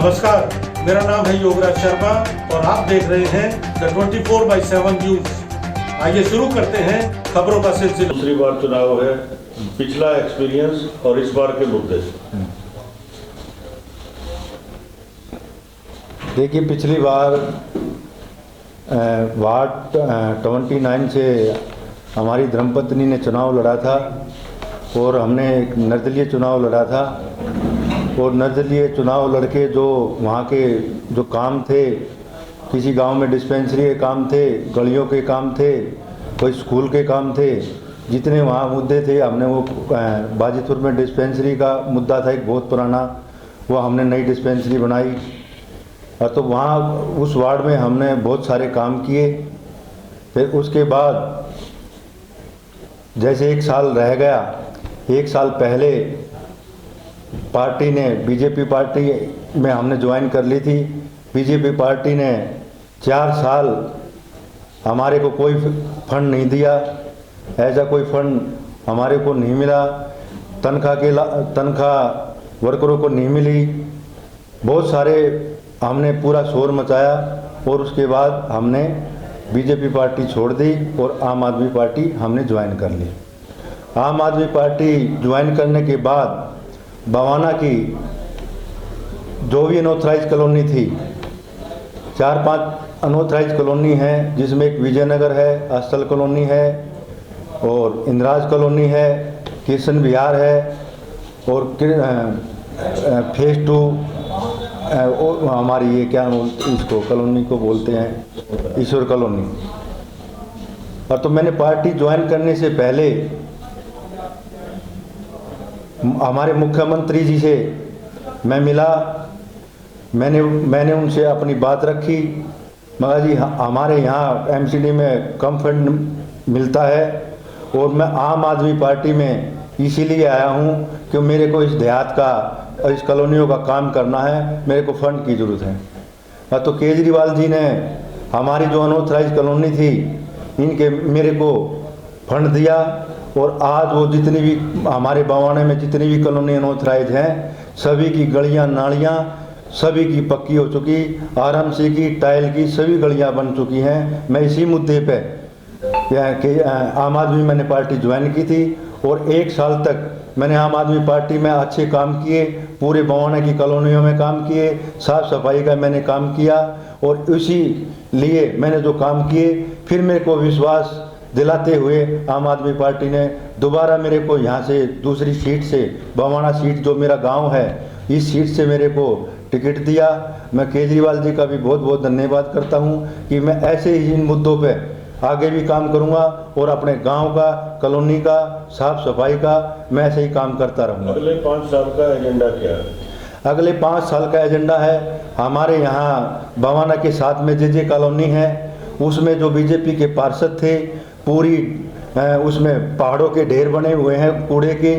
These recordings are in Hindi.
नमस्कार, मेरा नाम है योगराज शर्मा और आप देख रहे हैं द 24/7 न्यूज। आइए शुरू करते हैं खबरों का सिलसिला। दूसरी बार चुनाव है, पिछला एक्सपीरियंस और इस बार के मुद्दे। देखिए, पिछली बार वार्ड 29 से हमारी धर्मपत्नी ने चुनाव लड़ा था और हमने एक निर्दलीय चुनाव लड़ा था। और निर्दलीय चुनाव लड़के जो वहाँ के जो काम थे, किसी गांव में डिस्पेंसरी के काम थे, गलियों के काम थे, कोई स्कूल के काम थे, जितने वहाँ मुद्दे थे हमने वो बाजीपुर में डिस्पेंसरी का मुद्दा था एक बहुत पुराना, वो हमने नई डिस्पेंसरी बनाई। और तो वहाँ उस वार्ड में हमने बहुत सारे काम किए। फिर उसके बाद जैसे एक साल रह गया, एक साल पहले पार्टी ने बीजेपी पार्टी में हमने ज्वाइन कर ली थी। बीजेपी पार्टी ने 4 साल हमारे को कोई फंड नहीं दिया, ऐसा कोई फंड हमारे को नहीं मिला, तनख्वाह वर्करों को नहीं मिली। बहुत सारे हमने पूरा शोर मचाया और उसके बाद हमने बीजेपी पार्टी छोड़ दी और आम आदमी पार्टी हमने ज्वाइन कर ली। आम आदमी पार्टी ज्वाइन करने के बाद बवाना की जो भी अनऑथराइज कॉलोनी थी, 4-5 अनऑथराइज कॉलोनी है, जिसमें एक विजयनगर है, अस्सल कॉलोनी है और इंदिराज कॉलोनी है, कृष्ण विहार है और फेज 2 हमारी ये क्या इसको कॉलोनी को बोलते हैं, ईश्वर कॉलोनी। और तो मैंने पार्टी ज्वाइन करने से पहले हमारे मुख्यमंत्री जी से मैं मिला, मैंने उनसे अपनी बात रखी। मगर जी हमारे यहाँ एमसीडी में कम फंड मिलता है और मैं आम आदमी पार्टी में इसीलिए आया हूँ कि मेरे को इस देहात का, इस कॉलोनियों का काम करना है, मेरे को फंड की ज़रूरत है। तो केजरीवाल जी ने हमारी जो अनऑथराइज कॉलोनी थी इनके मेरे को फंड दिया और आज वो जितनी भी हमारे बवाने में जितनी भी कॉलोनी अनऑथराइज हैं सभी की गलियां नालियां सभी की पक्की हो चुकी, आरएमसी की, टाइल की सभी गलियां बन चुकी हैं। मैं इसी मुद्दे पे कि आम आदमी मैंने पार्टी ज्वाइन की थी और 1 साल तक मैंने आम आदमी पार्टी में अच्छे काम किए, पूरे बवाने की कॉलोनियों में काम किए, साफ़ सफाई का मैंने काम किया और इसी लिए मैंने जो काम किए फिर मेरे को विश्वास दिलाते हुए आम आदमी पार्टी ने दोबारा मेरे को यहाँ से दूसरी सीट से, बवाना सीट जो मेरा गांव है, इस सीट से मेरे को टिकट दिया। मैं केजरीवाल जी का भी बहुत बहुत धन्यवाद करता हूँ कि मैं ऐसे ही इन मुद्दों पे आगे भी काम करूँगा और अपने गांव का, कॉलोनी का, साफ सफाई का मैं ऐसे ही काम करता रहूँगा। अगले 5 साल का एजेंडा क्या है? अगले 5 साल का एजेंडा है, हमारे यहाँ बवाना के साथ में जे कॉलोनी है, उसमें जो बीजेपी के पार्षद थे पूरी उसमें पहाड़ों के ढेर बने हुए हैं कूड़े के,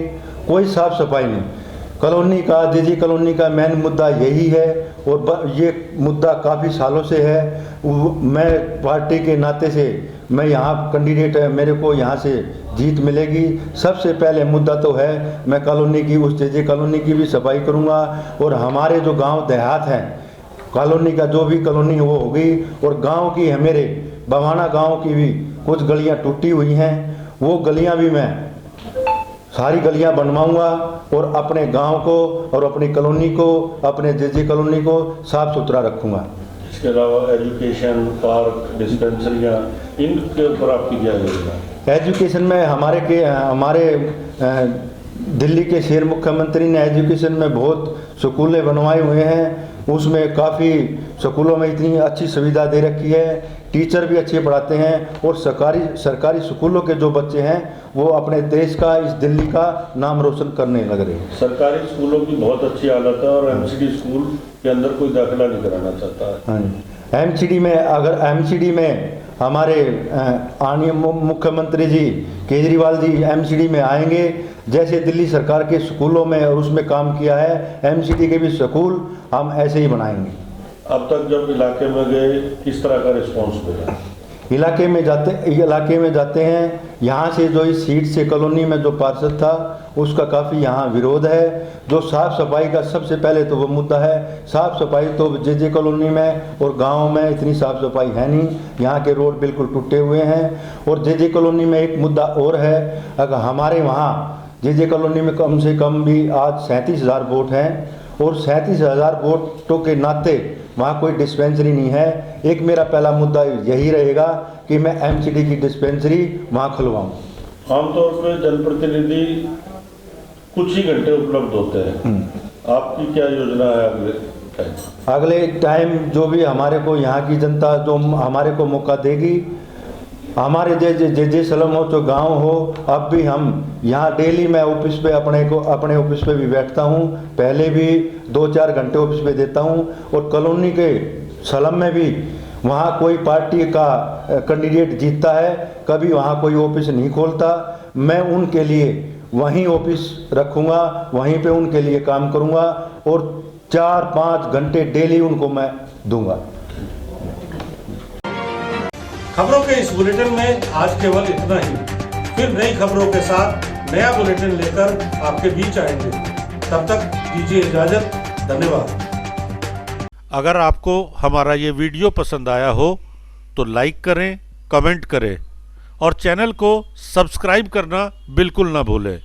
कोई साफ सफाई नहीं। कॉलोनी का, जे कॉलोनी का मेन मुद्दा यही है और ये मुद्दा काफ़ी सालों से है। मैं पार्टी के नाते से मैं यहाँ कैंडिडेट है, मेरे को यहाँ से जीत मिलेगी। सबसे पहले मुद्दा तो है मैं कॉलोनी की, उस जे कॉलोनी की भी सफाई करूँगा और हमारे जो गांव देहात हैं, कॉलोनी का जो भी कॉलोनी वो होगी और गांव की है, मेरे बवाना गांव की भी कुछ गलियां टूटी हुई हैं, वो गलियां भी मैं सारी गलियां बनवाऊंगा और अपने गांव को और अपनी कॉलोनी को, अपने जे कॉलोनी को साफ सुथरा रखूंगा। इसके अलावा एजुकेशन, पार्क, डिस्पेंसरियाँ, इनके ऊपर आपकी क्या योजना? एजुकेशन में हमारे दिल्ली के शेर मुख्यमंत्री ने एजुकेशन में बहुत स्कूलें बनवाए हुए हैं, उसमें काफ़ी स्कूलों में इतनी अच्छी सुविधा दे रखी है, टीचर भी अच्छे पढ़ाते हैं और सरकारी स्कूलों के जो बच्चे हैं वो अपने देश का, इस दिल्ली का नाम रोशन करने लग रहे हैं। सरकारी स्कूलों की बहुत अच्छी हालत है और एमसीडी स्कूल के अंदर कोई दाखिला नहीं कराना चाहता है। हाँ, एमसीडी में, अगर एमसीडी में हमारे आने मुख्यमंत्री जी केजरीवाल जी एमसीडी में आएंगे, जैसे दिल्ली सरकार के स्कूलों में और उसमें काम किया है, एमसीडी के भी स्कूल हम ऐसे ही बनाएंगे। अब तक जब इलाके में गए किस तरह का रिस्पांस मिला? इलाके में जाते हैं। यहाँ से जो इस सीट से कॉलोनी में जो पार्षद था उसका काफ़ी यहाँ विरोध है। जो साफ़ सफाई का सबसे पहले तो वो मुद्दा है। साफ़ सफाई तो जे कॉलोनी में और गांव में इतनी साफ़ सफाई है नहीं, यहाँ के रोड बिल्कुल टूटे हुए हैं। और जे कॉलोनी में एक मुद्दा और है, अगर हमारे वहाँ जे कॉलोनी में कम से कम भी आज 37,000 वोट हैं और 37,000 वोटों के नाते वहाँ कोई डिस्पेंसरी नहीं है। एक मेरा पहला मुद्दा यही रहेगा कि मैं एमसीडी की डिस्पेंसरी वहाँ खुलवाऊँ। आमतौर पर जनप्रतिनिधि कुछ ही घंटे उपलब्ध होते हैं, आपकी क्या योजना है अगले टाइम? जो भी हमारे को यहाँ की जनता जो हमारे को मौका देगी, हमारे जे सलम हो तो गांव हो, अब भी हम यहाँ डेली मैं ऑफिस पे अपने ऑफिस पे भी बैठता हूँ। पहले भी 2-4 घंटे ऑफिस पे देता हूँ। और कॉलोनी के सलम में भी वहाँ कोई पार्टी का कैंडिडेट जीतता है, कभी वहाँ कोई ऑफिस नहीं खोलता। मैं उनके लिए वहीं ऑफिस रखूँगा, वहीं पे उनके लिए काम करूँगा और 4-5 घंटे डेली उनको मैं दूँगा। खबरों के इस बुलेटिन में आज केवल इतना ही। फिर नई खबरों के साथ नया बुलेटिन लेकर आपके बीच आएंगे। तब तक दीजिए इजाजत। धन्यवाद। अगर आपको हमारा ये वीडियो पसंद आया हो तो लाइक करें, कमेंट करें और चैनल को सब्सक्राइब करना बिल्कुल ना भूलें।